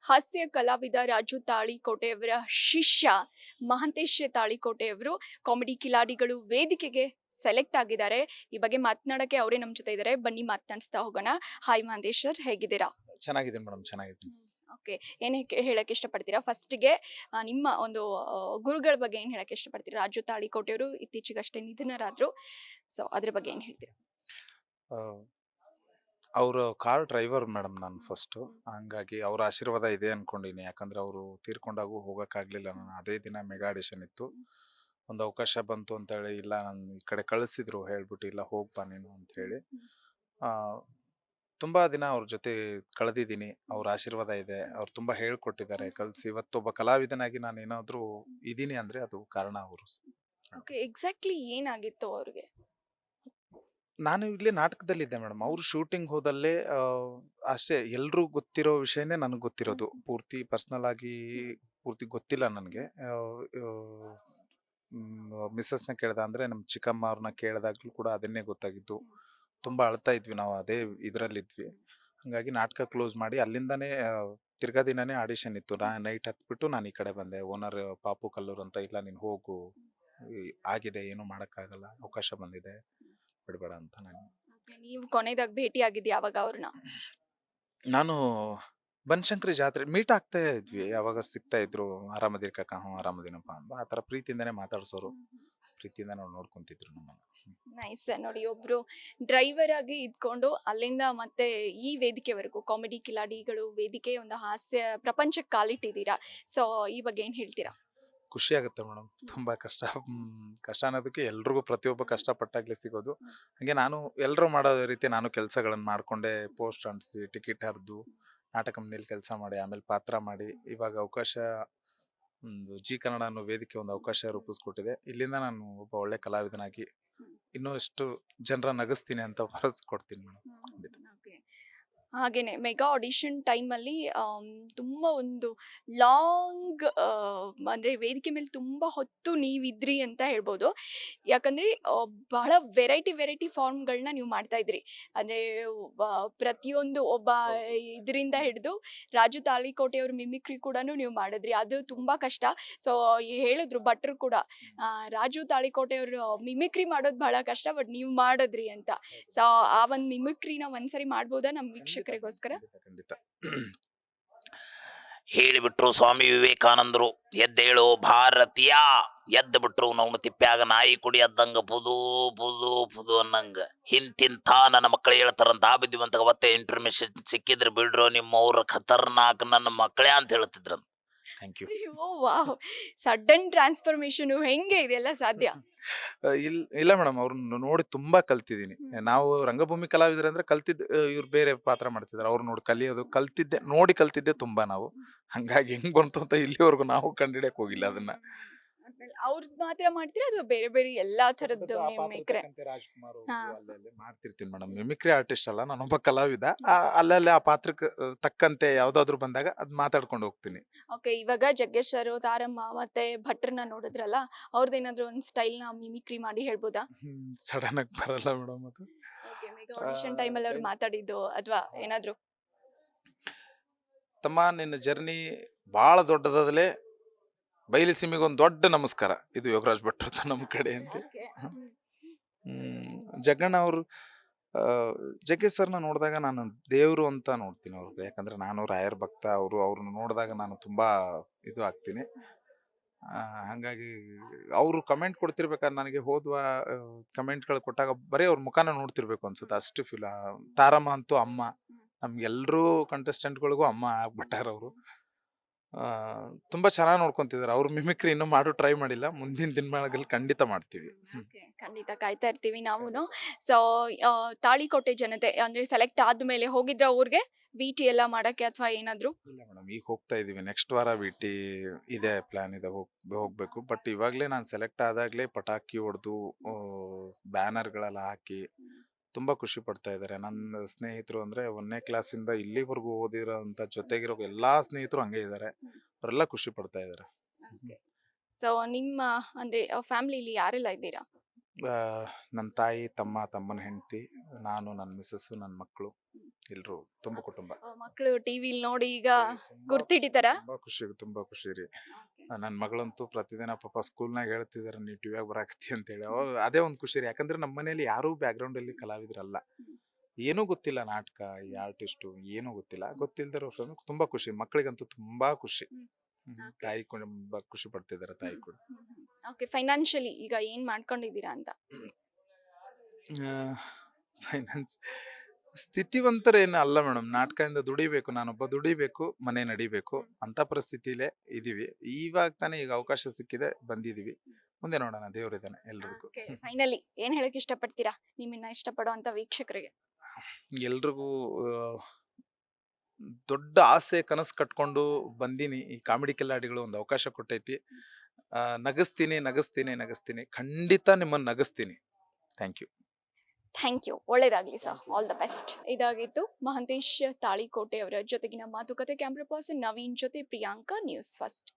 ಹಾಸ್ಯ ಕಲಾವಿದ ರಾಜು ತಾಳಿಕೋಟೆಯವರ ಶಿಷ್ಯ ಮಹಾಂತೇಶ್ ತಾಳಿಕೋಟೆಯವರು ಕಾಮಿಡಿ ಕಿಲಾಡಿಗಳು ವೇದಿಕೆಗೆ ಸೆಲೆಕ್ಟ್ ಆಗಿದ್ದಾರೆ. ಈ ಬಗ್ಗೆ ಮಾತನಾಡಕ್ಕೆ ಅವರೇ ನಮ್ಮ ಜೊತೆ ಇದ್ದಾರೆ. ಬನ್ನಿ ಮಾತನಾಡಿಸ್ತಾ ಹೋಗೋಣ. ಹಾಯ್ ಮಹಾಂತೇಶ್ ಸರ್, ಹೇಗಿದ್ದೀರಾ? ಚೆನ್ನಾಗಿದ್ದೀನಿ ಮೇಡಮ್, ಚೆನ್ನಾಗಿದ್ದೀನಿ. ಓಕೆ, ಏನ್ ಹೇಳಕ್ ಇಷ್ಟಪಡ್ತೀರಾ? ಫಸ್ಟ್ಗೆ ನಿಮ್ಮ ಒಂದು ಗುರುಗಳ ಬಗ್ಗೆ ಏನ್ ಹೇಳಕ್ ಇಷ್ಟಪಡ್ತೀರಾ? ರಾಜು ತಾಳಿಕೋಟೆಯವರು ಇತ್ತೀಚೆಗಷ್ಟೇ ನಿಧನರಾದ್ರು. ಸೊ ಅದ್ರ ಬಗ್ಗೆ ಏನ್ ಹೇಳ್ತೀರಾ? ಅವರು ಕಾರ್ ಡ್ರೈವರ್ ಮೇಡಮ್. ನಾನು ಫಸ್ಟು ಹಂಗಾಗಿ ಅವ್ರ ಆಶೀರ್ವಾದ ಇದೆ ಅನ್ಕೊಂಡಿನಿ. ಯಾಕಂದ್ರೆ ಅವರು ತೀರ್ಕೊಂಡಾಗೂ ಹೋಗೋಕ್ಕಾಗಲಿಲ್ಲ. ನಾನು ಅದೇ ದಿನ ಮೆಗಾ ಆಡಿಷನ್ ಇತ್ತು. ಒಂದು ಅವಕಾಶ ಬಂತು ಅಂತೇಳಿ, ಇಲ್ಲ ನಾನು ಈ ಕಡೆ ಕಳಿಸಿದ್ರು ಹೇಳ್ಬಿಟ್ಟು, ಇಲ್ಲ ಹೋಗ್ಬಾ ನೀನು ಅಂತ ಹೇಳಿ. ತುಂಬ ದಿನ ಅವ್ರ ಜೊತೆ ಕಳೆದಿದ್ದೀನಿ. ಅವ್ರ ಆಶೀರ್ವಾದ ಇದೆ. ಅವ್ರು ತುಂಬ ಹೇಳ್ಕೊಟ್ಟಿದ್ದಾರೆ, ಕಲಿಸಿ. ಇವತ್ತೊಬ್ಬ ಕಲಾವಿದನಾಗಿ ನಾನು ಏನಾದರೂ ಇದ್ದೀನಿ ಅಂದರೆ ಅದು ಕಾರಣ ಅವರು. ಓಕೆ, ಎಕ್ಸಾಕ್ಟ್ಲಿ ಏನಾಗಿತ್ತು ಅವ್ರಿಗೆ? ನಾನು ಇಲ್ಲಿ ನಾಟಕದಲ್ಲಿದ್ದೆ ಮೇಡಮ್. ಅವ್ರು ಶೂಟಿಂಗ್ ಹೋದಲ್ಲೇ ಅಷ್ಟೇ. ಎಲ್ರೂ ಗೊತ್ತಿರೋ ವಿಷಯನೇ ನನಗೆ ಗೊತ್ತಿರೋದು. ಪೂರ್ತಿ ಪರ್ಸ್ನಲ್ ಆಗಿ ಪೂರ್ತಿ ಗೊತ್ತಿಲ್ಲ ನನಗೆ. ಮಿಸ್ಸಸ್ನ ಕೇಳ್ದ ಅಂದರೆ ನಮ್ಮ ಚಿಕ್ಕಮ್ಮ ಅವ್ರನ್ನ ಕೇಳಿದಾಗ್ಲೂ ಕೂಡ ಅದನ್ನೇ ಗೊತ್ತಾಗಿದ್ದು. ತುಂಬ ಅಳ್ತಾ ಇದ್ವಿ ನಾವು, ಅದೇ ಇದರಲ್ಲಿದ್ವಿ. ಹಾಗಾಗಿ ನಾಟಕ ಕ್ಲೋಸ್ ಮಾಡಿ ಅಲ್ಲಿಂದನೇ ತಿರ್ಗಾ ದಿನನೇ ಆಡಿಷನ್ ಇತ್ತು. ನೈಟ್ ಹತ್ಬಿಟ್ಟು ನಾನು ಈ ಕಡೆ ಬಂದೆ. ಓನರ್ ಪಾಪು ಕಲ್ಲೂರು ಅಂತ, ಇಲ್ಲ ನೀನು ಹೋಗು, ಆಗಿದೆ, ಏನು ಮಾಡೋಕ್ಕಾಗಲ್ಲ, ಅವಕಾಶ ಬಂದಿದೆ, ಬಿಡಬೇಡ ಅಂತ. ನೀವು ಕೊನೆದಾಗ ಭೇಟಿ ಆಗಿದ್ಯಾ ಯಾವಾಗ ಅವ್ರನ್ನ? ನಾನು ಬನಶಂಕರಿ ಜಾತ್ರೆ ಮೀಟ್ ಆಗ್ತಾ ಇದ್ವಿ. ಯಾವಾಗ ಸಿಗ್ತಾ ಇದ್ರು, ಆರಾಮದಿರ್ ಕಾಕ, ಹ್ಞೂ ಆರಾಮದಿನಪ್ಪ ಅಂತ. ಆ ಥರ ಪ್ರೀತಿಯಿಂದನೇ ಮಾತಾಡ್ಸೋರು, ಪ್ರೀತಿಯಿಂದ ನಾವು ನೋಡ್ಕೊಂತಿದ್ರು ನಮ್ಮನ್ನ. ನೈಸ್. ನೋಡಿ, ಒಬ್ರು ಡ್ರೈವರ್ ಆಗಿ ಇದ್ಕೊಂಡು ಅಲ್ಲಿಂದ ಮತ್ತೆ ಈ ವೇದಿಕೆವರೆಗೂ ಕಾಮಿಡಿ ಕಿಲಾಡಿಗಳು ವೇದಿಕೆ ಒಂದು ಹಾಸ್ಯ ಪ್ರಪಂಚಕ್ಕೆ ಕಾಲಿಟ್ಟಿದ್ದೀರಾ. ಸೊ ಈ ಬಗ್ಗೆ ಏನ್ ಹೇಳ್ತೀರಾ? ಖುಷಿ ಆಗುತ್ತೆ ಮೇಡಮ್. ತುಂಬ ಕಷ್ಟ. ಕಷ್ಟ ಅನ್ನೋದಕ್ಕೆ ಎಲ್ರಿಗೂ ಪ್ರತಿಯೊಬ್ಬ ಕಷ್ಟಪಟ್ಟಾಗ್ಲೇ ಸಿಗೋದು. ಹಾಗೆ ನಾನು ಎಲ್ಲರೂ ಮಾಡೋ ರೀತಿ ನಾನು ಕೆಲಸಗಳನ್ನು ಮಾಡಿಕೊಂಡೆ. ಪೋಸ್ಟ್ ಅಂಟಿಸಿ, ಟಿಕೆಟ್ ಹರಿದು, ನಾಟಕ ಕಂಪ್ನಿಯಲ್ಲಿ ಕೆಲಸ ಮಾಡಿ, ಆಮೇಲೆ ಪಾತ್ರ ಮಾಡಿ, ಇವಾಗ ಅವಕಾಶ ಒಂದು ಜಿ ಕನ್ನಡ ಅನ್ನೋ ವೇದಿಕೆ ಒಂದು ಅವಕಾಶ ರೂಪಿಸ್ಕೊಟ್ಟಿದೆ. ಇಲ್ಲಿಂದ ನಾನು ಒಬ್ಬ ಒಳ್ಳೆ ಕಲಾವಿದನಾಗಿ ಇನ್ನೂ ಎಷ್ಟು ಜನರ ನಗಿಸ್ತೀನಿ ಅಂತ ಭರವಸೆ ಕೊಡ್ತೀನಿ ಮೇಡಮ್. ಖಂಡಿತ. ಹಾಗೇನೆ ಮೆಗಾ ಆಡಿಷನ್ ಟೈಮಲ್ಲಿ ತುಂಬಾ ಒಂದು ಲಾಂಗ್ ಅಂದ್ರೆ ವೇದಿಕೆ ಮೇಲೆ ತುಂಬಾ ಹೊತ್ತು ನೀವಿದ್ರಿ ಅಂತ ಹೇಳ್ಬೋದು. ಯಾಕಂದ್ರೆ ಬಹಳ ವೆರೈಟಿ ಫಾರ್ಮ್ಗಳನ್ನ ನೀವು ಮಾಡ್ತಾ ಇದ್ರಿ. ಅಂದ್ರೆ ಪ್ರತಿಯೊಂದು ಒಬ್ಬ ಇದರಿಂದ ಹಿಡಿದು ರಾಜು ತಾಳಿಕೋಟೆಯವ್ರ ಮಿಮಿಕ್ರಿ ಕೂಡ ನೀವು ಮಾಡಿದ್ರಿ. ಅದು ತುಂಬಾ ಕಷ್ಟ. ಸೊ ಹೇಳಿದ್ರು ಭಟ್ರು ಕೂಡ, ರಾಜು ತಾಳಿಕೋಟೆಯವ್ರು ಮಿಮಿಕ್ರಿ ಮಾಡೋದು ಬಹಳ ಕಷ್ಟ, ಬಟ್ ನೀವು ಮಾಡಿದ್ರಿ ಅಂತ. ಸೊ ಆ ಒಂದು ಮಿಮಿಕ್ರಿನ ಒಂದ್ಸರಿ ಮಾಡ್ಬೋದಾ ನಮ್ಮ ವೀಕ್ಷಕರಿಗೋಸ್ಕರ? ಖಂಡಿತ. ಹೇಳಿಬಿಟ್ರು ಸ್ವಾಮಿ ವಿವೇಕಾನಂದರು, ಎದ್ದೇಳು ಭಾರತೀಯ. ಎದ್ದು ಬಿಟ್ರು ನಾವು ತಿಪ್ಪ್ಯಾಗ ನಾಯಿ ಕುಡಿ ಎದ್ದಂಗ ಪುದು ಪುದು ಪುದು ಅನ್ನಂಗ. ಹಿಂತಿಂತ ನನ್ನ ಮಕ್ಕಳು ಹೇಳ್ತಾರಂತ ಬಿದ್ದಿವಂತ ಅವತ್ತೆ ಇನ್ಫಾರ್ಮೇಶನ್ ಸಿಕ್ಕಿದ್ರೆ ಬಿಡ್ರು ನಿಮ್ಮವ್ರ ಖತರ್ನಾಕ್ ನನ್ನ ಮಕ್ಕಳೇ ಅಂತ ಹೇಳ್ತಿದ್ರು. Thank you. Wow, sudden transformation ಹೆಂಗೆ ಇದೆಲ್ಲ ಸಾಧ್ಯ? ಇಲ್ಲ ಮೇಡಮ್, ಅವ್ರನ್ನ ನೋಡಿ ತುಂಬಾ ಕಲ್ತಿದ್ದೀನಿ. ನಾವು ರಂಗಭೂಮಿ ಕಲಾವಿದರಂದ್ರೆ ಕಲ್ತಿದ್ದ, ಇವ್ರು ಬೇರೆ ಪಾತ್ರ ಮಾಡ್ತಿದ್ದಾರೆ. ಅವ್ರು ನೋಡಿ ಕಲಿಯೋದು ನೋಡಿ ಕಲ್ತಿದ್ದೆ ತುಂಬಾ ನಾವು. ಹಂಗಾಗಿ ಹೆಂಗ್ ಬಂತು ಅಂತ ಇಲ್ಲಿವರೆಗೂ ನಾವು ಕಂಡಿಡಿಯಕ್ ಹೋಗಿಲ್ಲ ಅದನ್ನ. ಅವ್ರದ್ ಮಾತ್ರ ಮಾಡ್ತೀರಾ ಅಥವಾ ಬೇರೆ ಬೇರೆ ಎಲ್ಲಾ ತರದ್ದು ಮಿಮಿಕ್ರಿ? ರಾಜ್ಕುಮಾರ್ ಮಾಡ್ತಿರ್ತೀನಿ ಮೇಡಮ್. ಮಿಮಿಕ್ರಿ ಆರ್ಟಿಸ್ಟ್ ಅಲ್ಲ, ನಾನೊಬ್ಬ ಕಲಾವಿದ. ಅಲ್ಲಲ್ಲೇ ಆ ಪಾತ್ರಕ್ಕೆ ತಕ್ಕಂತೆ ಯಾವ್ದಾದ್ರು ಬಂದಾಗ ಅದ್ ಮಾತಾಡ್ಕೊಂಡು ಹೋಗ್ತೀನಿ. ಓಕೆ, ಇವಾಗ ಜಗ್ಗೇಶ್ ಸರ್, ತಾರಮ್ಮ ಮತ್ತೆ ಭಟ್ರನ್ನ ನೋಡಿದ್ರಲ್ಲ, ಅವ್ರದ್ದೇನಾದ್ರು ಒಂದ್ ಸ್ಟೈಲ್ ನ ಮಿಮಿಕ್ರಿ ಮಾಡಿ ಹೇಳ್ಬೋದಾ? ಸಡನ್ ಆಗಿ ಬರಲ್ಲ ಮೇಡಮ್ ಅದು. ಓಕೆ, ಮೆಗಾ ಆಡಿಷನ್ ಟೈಮ್ ಅಲ್ಲಿ ಅವ್ರು ಮಾತಾಡಿದ್ದು ಅಥವಾ ಏನಾದ್ರು? ತಮ್ಮ, ನಿನ್ನ ಜರ್ನಿ ಬಹಳ ದೊಡ್ಡದಾದಲೇ, ಬಯಲುಸೀಮೆಗೊಂದು ದೊಡ್ಡ ನಮಸ್ಕಾರ. ಇದು ಯೋಗರಾಜ್ ಭಟ್ರು ನಮ್ಮ ಕಡೆ ಅಂತ. ಜಗಣ್ಣ ಅವರು, ಜಗ್ಗೇಶ್ ಸರ್ನ ನೋಡಿದಾಗ ನಾನು ದೇವರು ಅಂತ ನೋಡ್ತೀನಿ ಅವ್ರಿಗೆ. ಯಾಕಂದ್ರೆ ನಾನು ರಾಯರ್ ಭಕ್ತ. ಅವ್ರನ್ನ ನೋಡಿದಾಗ ನಾನು ತುಂಬಾ ಇದು ಆಗ್ತೀನಿ. ಹಂಗಾಗಿ ಅವರು ಕಮೆಂಟ್ ಕೊಡ್ತಿರ್ಬೇಕಾದ್ರೆ ನನಗೆ ಹೋದ್ವಾ ಕಮೆಂಟ್ಗಳು ಕೊಟ್ಟಾಗ ಬರೀ ಅವ್ರ ಮುಖಾನ ನೋಡ್ತಿರ್ಬೇಕು ಅನ್ಸುತ್ತೆ, ಅಷ್ಟು ಫೀಲ್. ತಾರಮ್ಮ ಅಂತೂ ಅಮ್ಮ, ನಮ್ಗೆಲ್ರೂ ಕಂಟೆಸ್ಟೆಂಟ್ಗಳಿಗೂ ಅಮ್ಮ ಆಗ್ಬಿಟ್ಟಾರ ಅವರು. ತುಂಬಾ ಚೆನ್ನಾಗಿ ನೋಡ್ಕೊಂತಿದ್ದಾರೆ. ಅವ್ರು ಮಿಮಿಕ್ರಿ ಇನ್ನೂ ಟ್ರೈ ಮಾಡಿಲ್ಲ. ಮುಂದಿನ ದಿನಗಳಲ್ಲಿ ಖಂಡಿತ ಮಾಡ್ತೀವಿ. ಖಂಡಿತ ಕಾಯ್ತಾ ಇರ್ತೀವಿ ನಾವುನು. ಸೊ ತಾಳಿಕೋಟೆ ಜನತೆ ಅಂದ್ರೆ ಸೆಲೆಕ್ಟ್ ಆದ್ಮೇಲೆ ಹೋಗಿದ್ರ ಊರ್ಗೆ ವಿಟಿ ಎಲ್ಲ ಮಾಡಕ್ಕೆ ಅಥವಾ ಏನಾದ್ರು? ಇಲ್ಲ ಮೇಡಮ್, ಈಗ ಹೋಗ್ತಾ ಇದೀವಿ. ನೆಕ್ಸ್ಟ್ ವಾರ ವಿಟಿ ಇದೆ, ಪ್ಲಾನ್ ಇದೆ, ಹೋಗ್ಬೇಕು. ಬಟ್ ಇವಾಗ್ಲೇ ನಾನು ಸೆಲೆಕ್ಟ್ ಆದಾಗ್ಲೇ ಪಟಾಕಿ ಹೊಡೆದು ಬ್ಯಾನರ್ಗಳೆಲ್ಲ ಹಾಕಿ ತುಂಬಾ ಖುಷಿ ಪಡ್ತಾ ಇದ್ದಾರೆ. ನನ್ನ ಸ್ನೇಹಿತರು ಅಂದ್ರೆ 1ನೇ ಕ್ಲಾಸಿಂದ ಇಲ್ಲಿವರೆಗೂ ಓದಿರೋಂಥ ಜೊತೆಗಿರೋ ಎಲ್ಲಾ ಸ್ನೇಹಿತರು ಹಂಗೆ ಇದ್ದಾರೆ. ಅವರೆಲ್ಲ ಖುಷಿ ಪಡ್ತಾ ಇದ್ದಾರೆ. ಸೊ ನಿಮ್ಮ ಅಂದ್ರೆ ಫ್ಯಾಮಿಲಿಲಿ ಯಾರೆಲ್ಲ ಇದ್ದೀರಾ? ನನ್ನ ತಾಯಿ, ತಮ್ಮ, ತಮ್ಮನ ಹೆಂಡತಿ, ನಾನು, ನನ್ನ ಮಿಸ್ಸಸ್ಸು, ನನ್ನ ಮಕ್ಕಳು, ಎಲ್ರು ತುಂಬ ಕುಟುಂಬ. ಮಕ್ಕಳು ಟಿವಿಲಿ ನೋಡಿ ಈಗ ತುಂಬಾ ಗುರ್ತಿಡಿತಾರ? ತುಂಬಾ ಖುಷಿ ರೀ. ನನ್ನ ಮಗಳಂತೂ ಪ್ರತಿದಿನ ಪಾಪ ಸ್ಕೂಲ್ನಾಗ ಹೇಳ್ತಿದಾರೆ ನೀ ಟಿವಿಯಾಗ ಬರಾಕತ್ತಿ ಅಂತೇಳಿ. ಅವಾಗ ಅದೇ ಒಂದು ಖುಷಿ ರೀ. ಯಾಕಂದ್ರೆ ನಮ್ಮ ಮನೇಲಿ ಯಾರೂ ಬ್ಯಾಕ್ಗ್ರೌಂಡ್ ಅಲ್ಲಿ ಕಲಾವಿದರಲ್ಲ. ಏನೂ ಗೊತ್ತಿಲ್ಲ, ನಾಟಕ, ಈ ಆರ್ಟಿಸ್ಟು ಏನೂ ಗೊತ್ತಿಲ್ಲ. ಗೊತ್ತಿಲ್ದಿರೋ ತುಂಬಾ ಖುಷಿ. ಮಕ್ಕಳಿಗಂತೂ ತುಂಬಾ ಖುಷಿ. Okay. ತಾಯಿ ಕೂಡ ಖುಷಿ ಪಡ್ತಿದ್ದಾರೆ, ತಾಯಿ ಕೂಡ. ಓಕೆ, ಫೈನಾನ್ಷಿಯಲಿ ಈಗ ಏನ್ ಮಾಡ್ಕೊಂಡಿದ್ದೀರಾ ಅಂತ? ಫೈನಾನ್ಸ್ ಸ್ಥಿತಿವಂತರೇನು ಅಲ್ಲ ಮೇಡಮ್. ನಾಟಕದಿಂದ ದುಡಿಬೇಕು, ನಾನೊಬ್ಬ ದುಡಿಬೇಕು, ಮನೆ ನಡಿಬೇಕು ಅಂತ ಪರಿಸ್ಥಿತಿಲೇ ಇದೀವಿ. ಇವಾಗ ತಾನೇ ಈಗ ಅವಕಾಶ ಸಿಕ್ಕಿದೆ, ಬಂದಿದೀವಿ. ಮುಂದೆ ನೋಡೋಣ, ದೇವರಿದ್ದಾನೆ ಎಲ್ರಿಗೂ. ಫೈನಲಿ ಏನ್ ಹೇಳಕ್ ಇಷ್ಟಪಡ್ತೀರಾ ನಿಮ್ಮನ್ನ ಇಷ್ಟಪಡುವಂತ ವೀಕ್ಷಕರಿಗೆ? ಎಲ್ರಿಗೂ ದೊಡ್ಡ ಆಸೆ ಕನಸು ಕಟ್ಕೊಂಡು ಬಂದೀನಿ. ಈ ಕಾಮಿಡಿ ಕಿಲ್ಲಾಡಿಗಳು ಒಂದು ಅವಕಾಶ ಕೊಟ್ಟೈತಿ. ನಗಿಸ್ತೀನಿ ನಗಿಸ್ತೀನಿ ನಗಿಸ್ತೀನಿ, ಖಂಡಿತ ನಿಮ್ಮನ್ನು ನಗಿಸ್ತೀನಿ. Thank you. ಥ್ಯಾಂಕ್ ಯು, ಒಳ್ಳೇದಾಗ್ಲಿ ಸರ್, ಆಲ್ ದ ಬೆಸ್ಟ್. ಇದಾಗಿತ್ತು ಮಹಂತೇಶ್ ತಾಳಿಕೋಟೆ ಅವರ ಜೊತೆಗಿನ ಮಾತುಕತೆ. ಕ್ಯಾಮ್ರಾ ಪರ್ಸನ್ ನವೀನ್ ಜೊತೆ ಪ್ರಿಯಾಂಕಾ, ನ್ಯೂಸ್ ಫಸ್ಟ್.